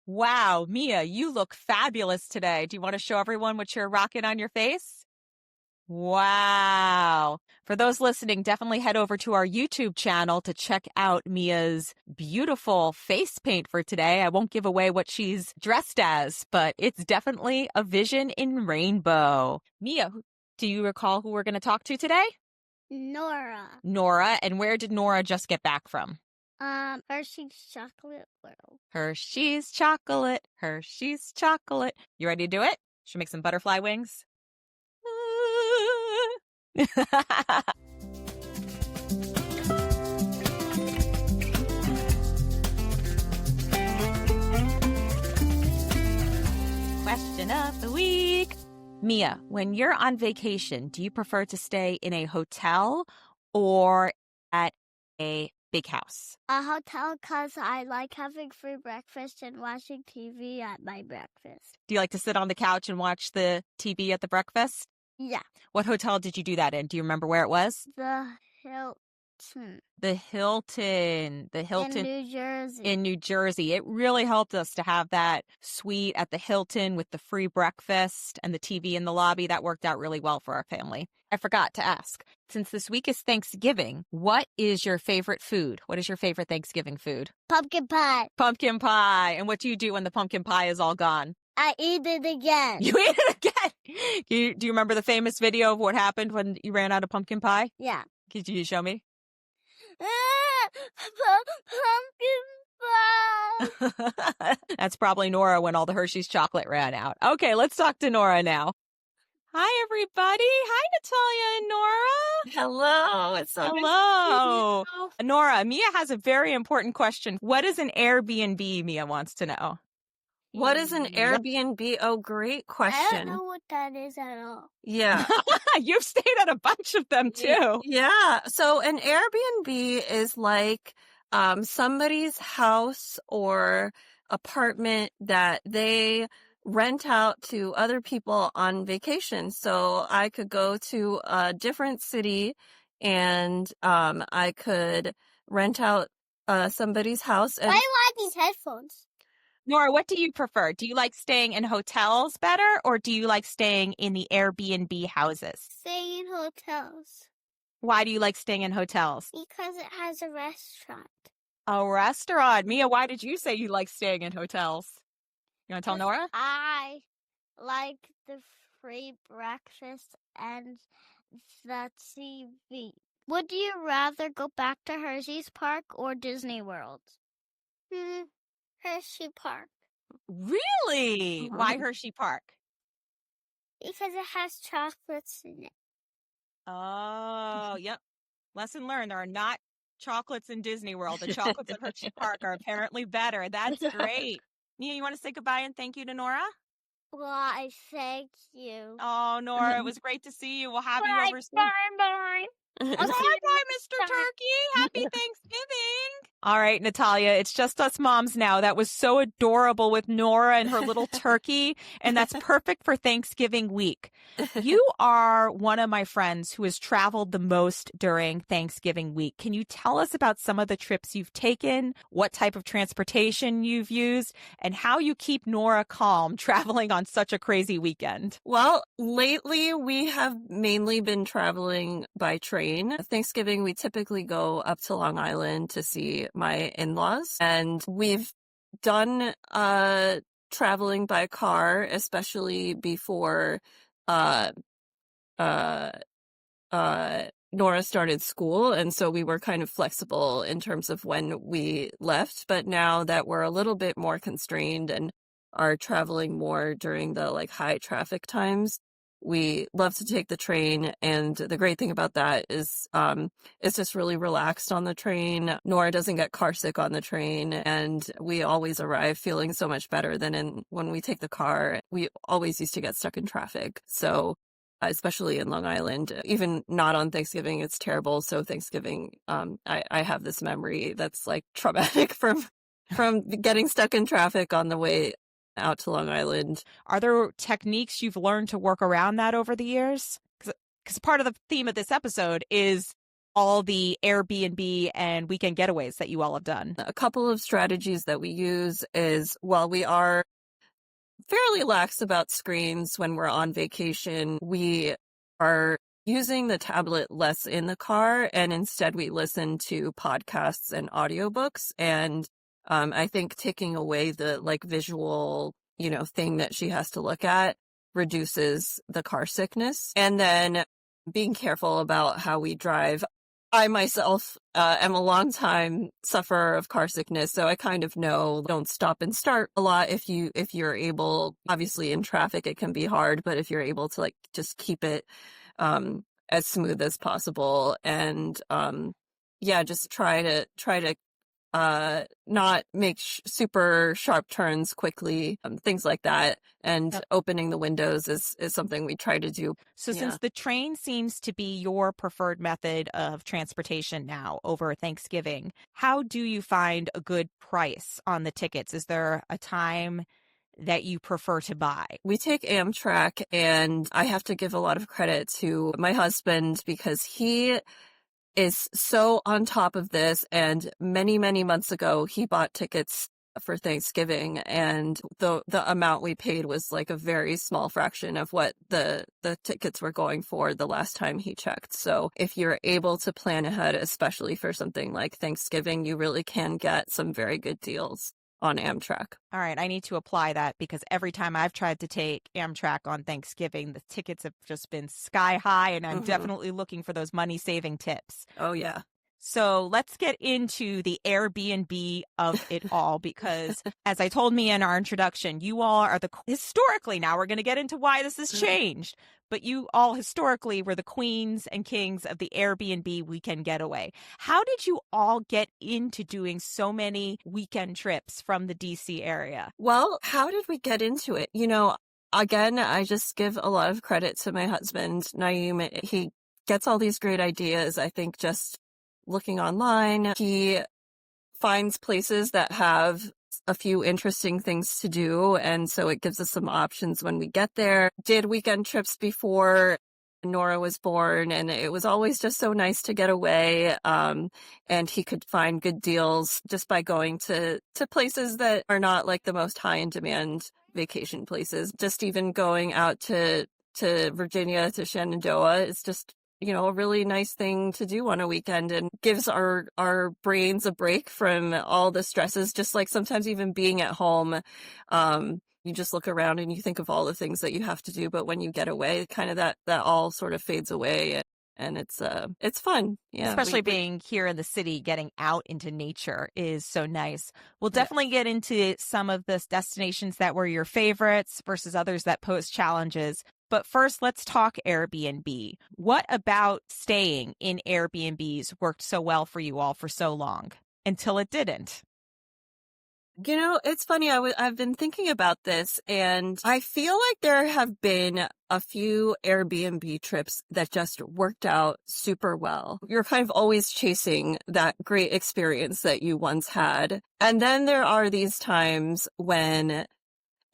Wow, Mia, you look fabulous today. Do you want to show everyone what you're rocking on your face? Wow. For those listening, definitely head over to our YouTube channel to check out Mia's beautiful face paint for today. I won't give away what she's dressed as, but it's definitely a vision in rainbow. Mia, do you recall who we're going to talk to today? Nora. Nora. And where did Nora just get back from? Hershey's Chocolate World. Hershey's chocolate. Hershey's chocolate. You ready to do it? Should we make some butterfly wings? Question of the week. Mia, when you're on vacation, do you prefer to stay in a hotel or at a big house? A hotel because I like having free breakfast and watching TV at my breakfast. Do you like to sit on the couch and watch the TV at the breakfast? Yeah. What hotel did you do that in? Do you remember where it was? The Hilton. The Hilton. In New Jersey. In New Jersey. It really helped us to have that suite at the Hilton with the free breakfast and the TV in the lobby. That worked out really well for our family. I forgot to ask, since this week is Thanksgiving, what is your favorite food? What is your favorite Thanksgiving food? Pumpkin pie. Pumpkin pie. And what do you do when the pumpkin pie is all gone? I eat it again. You eat it again? Do you remember the famous video of what happened when you ran out of pumpkin pie? Yeah. Could you show me? Pumpkin pie. That's probably Nora when all the Hershey's chocolate ran out. Okay, let's talk to Nora now. Hi, everybody. Hi, Natalia and Nora. Hello. It's so Hello. good to see you. Nora, Mia has a very important question. What is an Airbnb, Mia wants to know? What is an Airbnb? Oh, great question. I don't know what that is at all. Yeah. You've stayed at a bunch of them, too. Yeah. So an Airbnb is like somebody's house or apartment that they rent out to other people on vacation. So I could go to a different city and I could rent out somebody's house. And Why do I have these headphones? Nora, what do you prefer? Do you like staying in hotels better, or do you like staying in the Airbnb houses? Staying in hotels. Why do you like staying in hotels? Because it has a restaurant. A restaurant. Mia, why did you say you like staying in hotels? You want to tell Nora? I like the free breakfast and the TV. Would you rather go back to Hershey's Park or Disney World? Hershey Park. Really? Why Hershey Park? Because it has chocolates in it. Oh, yep. Lesson learned. There are not chocolates in Disney World. The chocolates at Hershey Park are apparently better. That's great. Mia, you want to say goodbye and thank you to Nora? Why, thank you. Oh, Nora, it was great to see you. We'll have you over soon. Bye. Oh, bye, Mr. Turkey. Happy Thanksgiving. All right, Natalia, it's just us moms now. That was so adorable with Nora and her little turkey, and that's perfect for Thanksgiving week. You are one of my friends who has traveled the most during Thanksgiving week. Can you tell us about some of the trips you've taken, what type of transportation you've used, and how you keep Nora calm traveling on such a crazy weekend? Well, lately we have mainly been traveling by train. Thanksgiving, we typically go up to Long Island to see my in-laws, and we've done traveling by car, especially before Nora started school, and so we were kind of flexible in terms of when we left. But now that we're a little bit more constrained and are traveling more during the high traffic times, we love to take the train, and the great thing about that is it's just really relaxed on the train. Nora doesn't get carsick on the train, and we always arrive feeling so much better than when we take the car. We always used to get stuck in traffic. So especially in Long Island, even not on Thanksgiving, it's terrible. So Thanksgiving, I have this memory that's traumatic from getting stuck in traffic on the way out to Long Island. Are there techniques you've learned to work around that over the years? Because part of the theme of this episode is all the Airbnb and weekend getaways that you all have done? A couple of strategies that we use is, while we are fairly lax about screens when we're on vacation, we are using the tablet less in the car, and instead we listen to podcasts and audiobooks. And I think taking away the like visual, thing that she has to look at reduces the car sickness. And then being careful about how we drive. I myself am a long time sufferer of car sickness, so I kind of know don't stop and start a lot if you're able. Obviously, in traffic it can be hard, but if you're able to like just keep it as smooth as possible, and just try to not make super sharp turns quickly, things like that. And Yep. opening the windows is something we try to do. So Yeah. since the train seems to be your preferred method of transportation now over Thanksgiving, how do you find a good price on the tickets? Is there a time that you prefer to buy? We take Amtrak, and I have to give a lot of credit to my husband because he is so on top of this. And many, many months ago, he bought tickets for Thanksgiving, and the amount we paid was like a very small fraction of what the tickets were going for the last time he checked. So if you're able to plan ahead, especially for something like Thanksgiving, you really can get some very good deals on Amtrak. All right, I need to apply that because every time I've tried to take Amtrak on Thanksgiving, the tickets have just been sky high, and I'm definitely looking for those money-saving tips. Oh, yeah. So let's get into the Airbnb of it all because, as I told me in our introduction, you all are historically, now we're going to get into why this has changed, but you all historically were the queens and kings of the Airbnb weekend getaway. How did you all get into doing so many weekend trips from the DC area? Well, how did we get into it? Again, I just give a lot of credit to my husband, Naeem. He gets all these great ideas. I think just looking online, he finds places that have a few interesting things to do, and so it gives us some options when we get there. Did weekend trips before Nora was born, and it was always just so nice to get away, and he could find good deals just by going to places that are not like the most high in demand vacation places. Just even going out to Virginia, to Shenandoah, it's just a really nice thing to do on a weekend, and gives our brains a break from all the stresses. Just like sometimes even being at home, you just look around and you think of all the things that you have to do, but when you get away, kind of that all sort of fades away, and it's fun. Yeah, especially being here in the city, getting out into nature is so nice. We'll definitely get into some of the destinations that were your favorites versus others that pose challenges. But first, let's talk Airbnb. What about staying in Airbnbs worked so well for you all for so long until it didn't? It's funny. I've been thinking about this, and I feel like there have been a few Airbnb trips that just worked out super well. You're kind of always chasing that great experience that you once had. And then there are these times when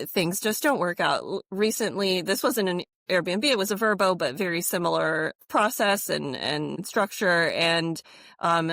things just don't work out. Recently, this wasn't an Airbnb, it was a Vrbo, but very similar process and structure. And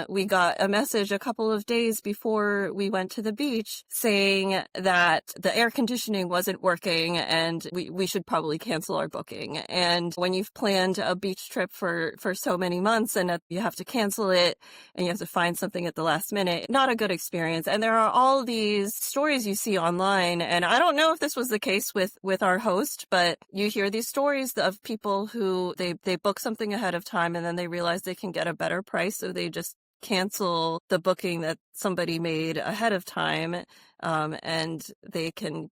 we got a message a couple of days before we went to the beach saying that the air conditioning wasn't working and we should probably cancel our booking. And when you've planned a beach trip for so many months and you have to cancel it and you have to find something at the last minute, not a good experience. And there are all these stories you see online, and I don't know if this was the case with our host, but you hear these stories of people who they book something ahead of time and then they realize they can get a better price, so they just cancel the booking that somebody made ahead of time, and they can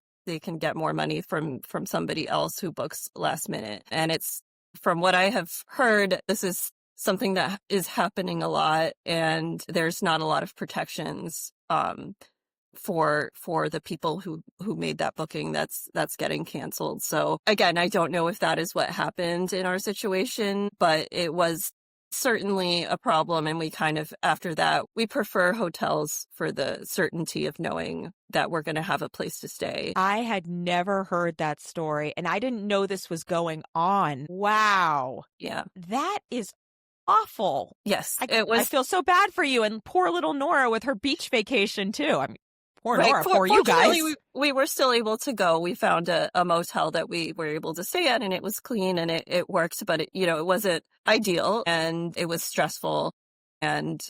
get more money from somebody else who books last minute. And it's, from what I have heard, this is something that is happening a lot, and there's not a lot of protections for the people who made that booking that's getting canceled. So again, I don't know if that is what happened in our situation, but it was certainly a problem. And we kind of, after that, we prefer hotels for the certainty of knowing that we're going to have a place to stay. I had never heard that story, and I didn't know this was going on. Wow. Yeah. That is awful. Yes, I it was. feel so bad for you, and poor little Nora with her beach vacation too. I mean, poor Right. Nora, poor you guys. Fortunately, we were still able to go. We found a motel that we were able to stay at, and it was clean and it worked, but it wasn't ideal and it was stressful. And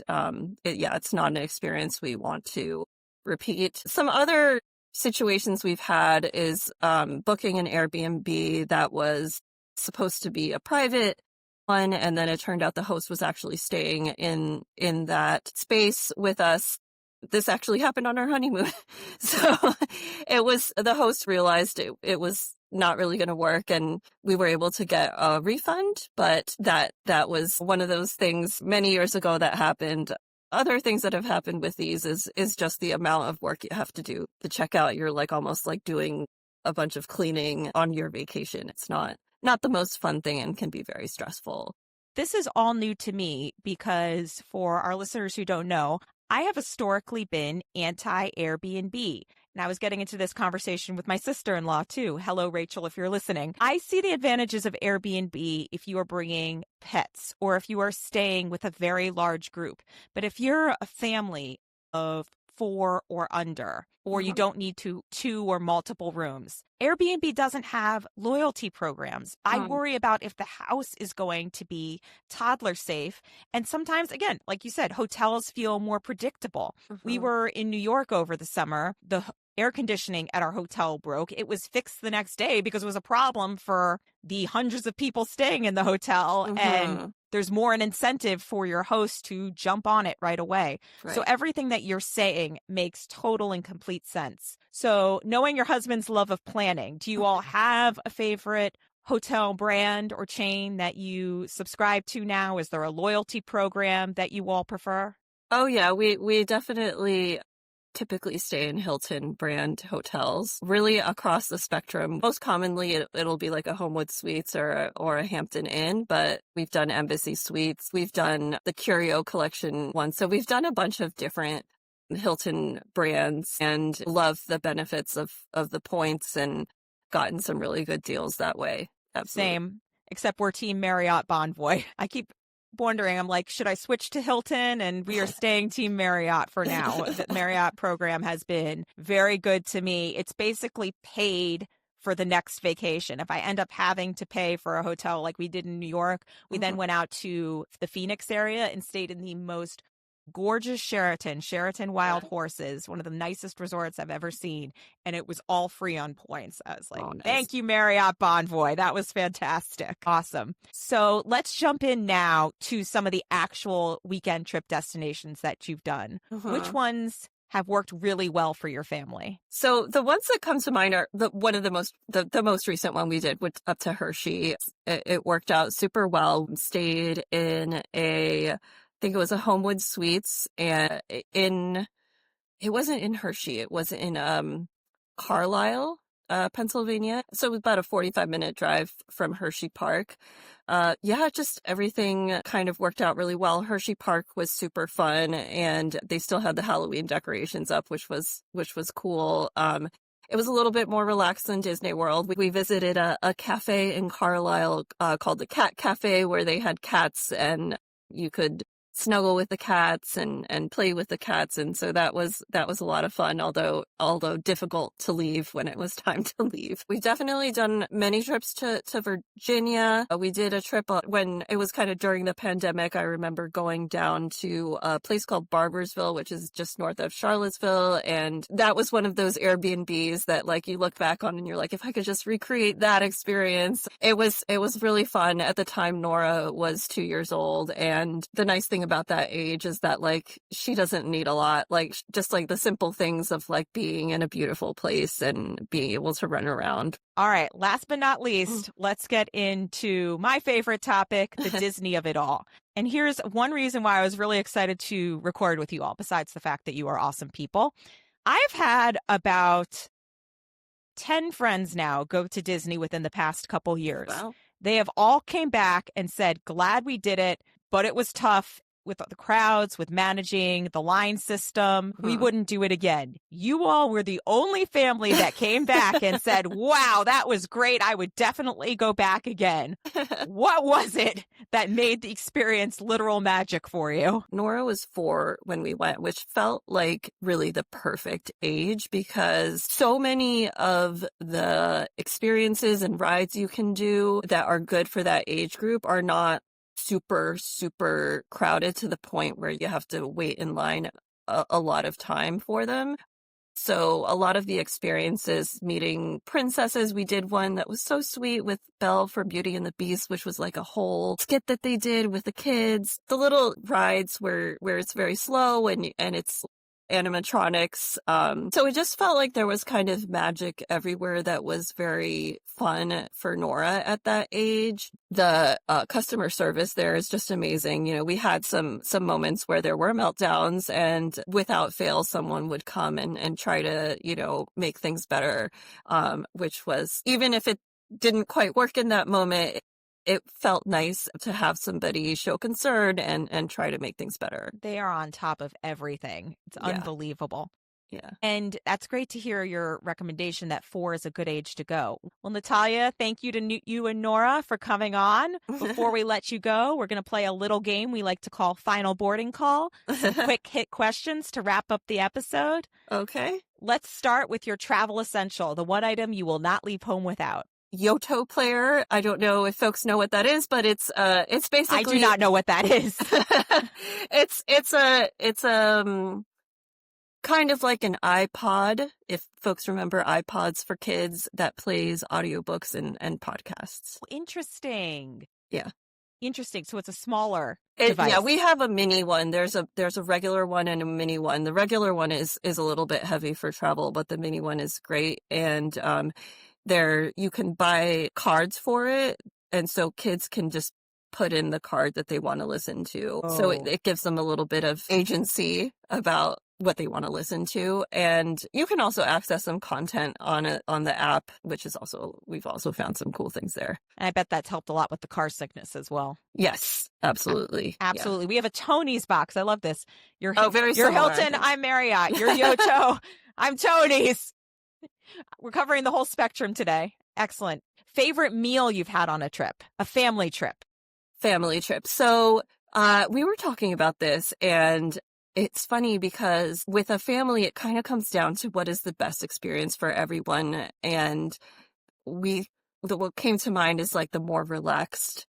it's not an experience we want to repeat. Some other situations we've had is booking an Airbnb that was supposed to be a private one, and then it turned out the host was actually staying in that space with us. This actually happened on our honeymoon. So the host realized it was not really going to work, and we were able to get a refund, but that was one of those things many years ago that happened. Other things that have happened with these is just the amount of work you have to do. The checkout, you're like almost like doing a bunch of cleaning on your vacation. It's not the most fun thing and can be very stressful. This is all new to me because for our listeners who don't know, I have historically been anti-Airbnb. And I was getting into this conversation with my sister-in-law too. Hello, Rachel, if you're listening. I see the advantages of Airbnb if you are bringing pets or if you are staying with a very large group. But if you're a family of 4 or under, or you don't need two or multiple rooms. Airbnb doesn't have loyalty programs. I worry about if the house is going to be toddler safe. And sometimes, again, like you said, hotels feel more predictable. We were in New York over the summer. The air conditioning at our hotel broke. It was fixed the next day because it was a problem for the hundreds of people staying in the hotel. And there's more an incentive for your host to jump on it right away. Right. So everything that you're saying makes total and complete sense. So knowing your husband's love of planning, do you all have a favorite hotel brand or chain that you subscribe to now? Is there a loyalty program that you all prefer? Oh, yeah, we definitely typically stay in Hilton brand hotels, really across the spectrum. Most commonly, it'll be like a Homewood Suites or a Hampton Inn, but we've done Embassy Suites. We've done the Curio Collection one. So we've done a bunch of different Hilton brands and love the benefits of the points and gotten some really good deals that way. Absolutely. Same, except we're Team Marriott Bonvoy. I keep wondering, I'm like, should I switch to Hilton? And we are staying Team Marriott for now. The Marriott program has been very good to me. It's basically paid for the next vacation. If I end up having to pay for a hotel like we did in New York, we then went out to the Phoenix area and stayed in the most gorgeous Sheraton Wild Horses, one of the nicest resorts I've ever seen. And it was all free on points. I was like, nice. Thank you, Marriott Bonvoy. That was fantastic. Awesome. So let's jump in now to some of the actual weekend trip destinations that you've done. Which ones have worked really well for your family? So the ones that come to mind are the most recent one we did went up to Hershey. It worked out super well. We stayed in I think it was a Homewood Suites, and it wasn't in Hershey. It was in Carlisle, Pennsylvania. So it was about a 45-minute drive from Hershey Park. Just everything kind of worked out really well. Hershey Park was super fun, and they still had the Halloween decorations up, which was cool. It was a little bit more relaxed than Disney World. We visited a cafe in Carlisle called the Cat Cafe, where they had cats, and you could snuggle with the cats and play with the cats, and so that was a lot of fun, although difficult to leave when it was time to leave. We've definitely done many trips to Virginia. We did a trip when it was kind of during the pandemic. I remember going down to a place called Barbersville, which is just north of Charlottesville, and that was one of those Airbnbs that like you look back on and you're like, if I could just recreate that experience. It was really fun. At the time, Nora was 2 years old, and the nice thing about that age is that like she doesn't need a lot, like just like the simple things of like being in a beautiful place and being able to run around. All right, last but not least, let's get into my favorite topic, the Disney of it all. And here's one reason why I was really excited to record with you all, besides the fact that you are awesome people. I've had about 10 friends now go to Disney within the past couple years. Wow. They have all came back and said, glad we did it, but it was tough. with the crowds, with managing the line system. We wouldn't do it again. You all were the only family that came back and said, wow, that was great. I would definitely go back again. What was it that made the experience literal magic for you? Nora was 4 when we went, which felt like really the perfect age because so many of the experiences and rides you can do that are good for that age group are not super, super crowded to the point where you have to wait in line a lot of time for them. So a lot of the experiences, meeting princesses, we did one that was so sweet with Belle for Beauty and the Beast, which was like a whole skit that they did with the kids. The little rides where it's very slow and it's animatronics. So it just felt like there was kind of magic everywhere that was very fun for Nora at that age. The customer service there is just amazing. You know, we had some moments where there were meltdowns and without fail, someone would come and try to, you know, make things better, which was, even if it didn't quite work in that moment, it felt nice to have somebody show concern and try to make things better. They are on top of everything. It's unbelievable. Yeah. And that's great to hear your recommendation that 4 is a good age to go. Well, Natalia, thank you to you and Nora for coming on. Before we let you go, we're going to play a little game we like to call Final Boarding Call. Some quick hit questions to wrap up the episode. Okay. Let's start with your travel essential, the one item you will not leave home without. Yoto player. I don't know if folks know what that is, but it's basically. I do not know what that is. it's kind of like an iPod, if folks remember iPods for kids, that plays audiobooks and podcasts. Interesting. Yeah. Interesting. So it's a smaller device. Yeah, we have a mini one. There's a regular one and a mini one. The regular one is a little bit heavy for travel, but the mini one is great. And there you can buy cards for it, and so kids can just put in the card that they want to listen to. So it gives them a little bit of agency about what they want to listen to. And you can also access some content on the app, which is also, we've also found some cool things there. And I bet that's helped a lot with the car sickness as well. Yes, absolutely. Absolutely. Yeah. We have a Tony's box. I love this. You're similar, Hilton, I'm Marriott. You're Yoto, I'm Tony's. We're covering the whole spectrum today. Excellent. Favorite meal you've had on a trip, a family trip? Family trip. So we were talking about this, and it's funny because with a family, it kind of comes down to what is the best experience for everyone. And what came to mind is like the more relaxed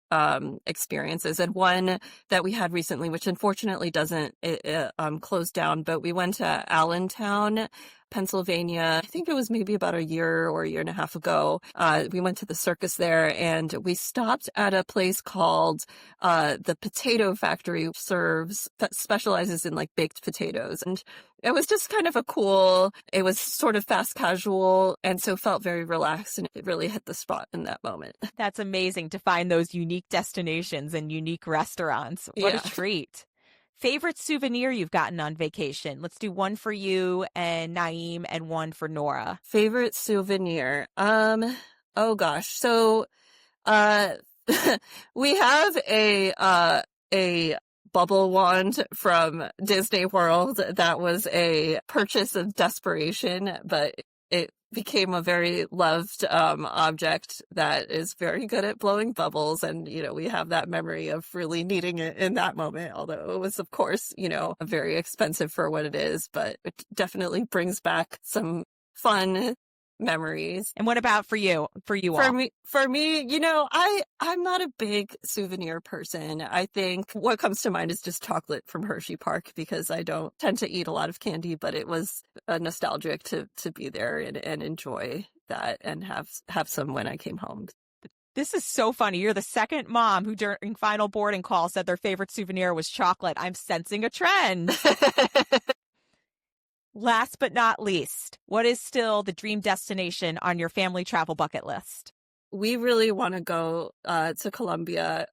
experiences. And one that we had recently, which unfortunately doesn't close down, but we went to Allentown, Pennsylvania. I think it was maybe about a year or a year and a half ago. We went to the circus there, and we stopped at a place called the Potato Factory, which specializes in like baked potatoes. And it was just kind of it was sort of fast casual, and so felt very relaxed, and it really hit the spot in that moment. That's amazing to find those unique destinations and unique restaurants. What a treat. Favorite souvenir you've gotten on vacation? Let's do one for you and Naeem and one for Nora. Favorite souvenir? Oh gosh. So, we have a bubble wand from Disney World that was a purchase of desperation, but it became a very loved object that is very good at blowing bubbles. And, you know, we have that memory of really needing it in that moment, although it was, of course, you know, very expensive for what it is, but it definitely brings back some fun memories. And what about for you? For me, you know, I'm not a big souvenir person. I think what comes to mind is just chocolate from Hershey Park, because I don't tend to eat a lot of candy, but it was nostalgic to be there and enjoy that and have some when I came home. This is so funny. You're the second mom who during final boarding call said their favorite souvenir was chocolate. I'm sensing a trend. Last but not least, what is still the dream destination on your family travel bucket list? We really want to go to Colombia.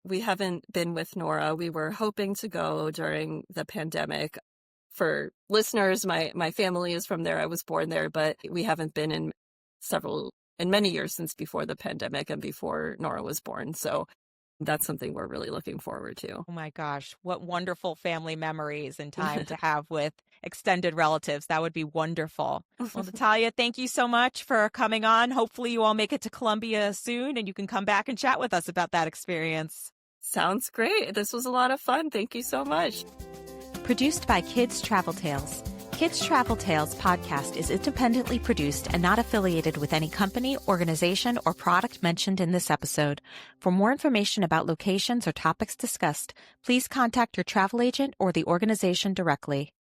We haven't been with Nora. We were hoping to go during the pandemic. For listeners, my family is from there. I was born there, but we haven't been in many years since before the pandemic and before Nora was born. So that's something we're really looking forward to. Oh my gosh, what wonderful family memories and time to have with extended relatives. That would be wonderful. Well, Natalia, thank you so much for coming on. Hopefully you all make it to Colombia soon and you can come back and chat with us about that experience. Sounds great. This was a lot of fun. Thank you so much. Produced by Kids Travel Tales. Kids Travel Tales podcast is independently produced and not affiliated with any company, organization, or product mentioned in this episode. For more information about locations or topics discussed, please contact your travel agent or the organization directly.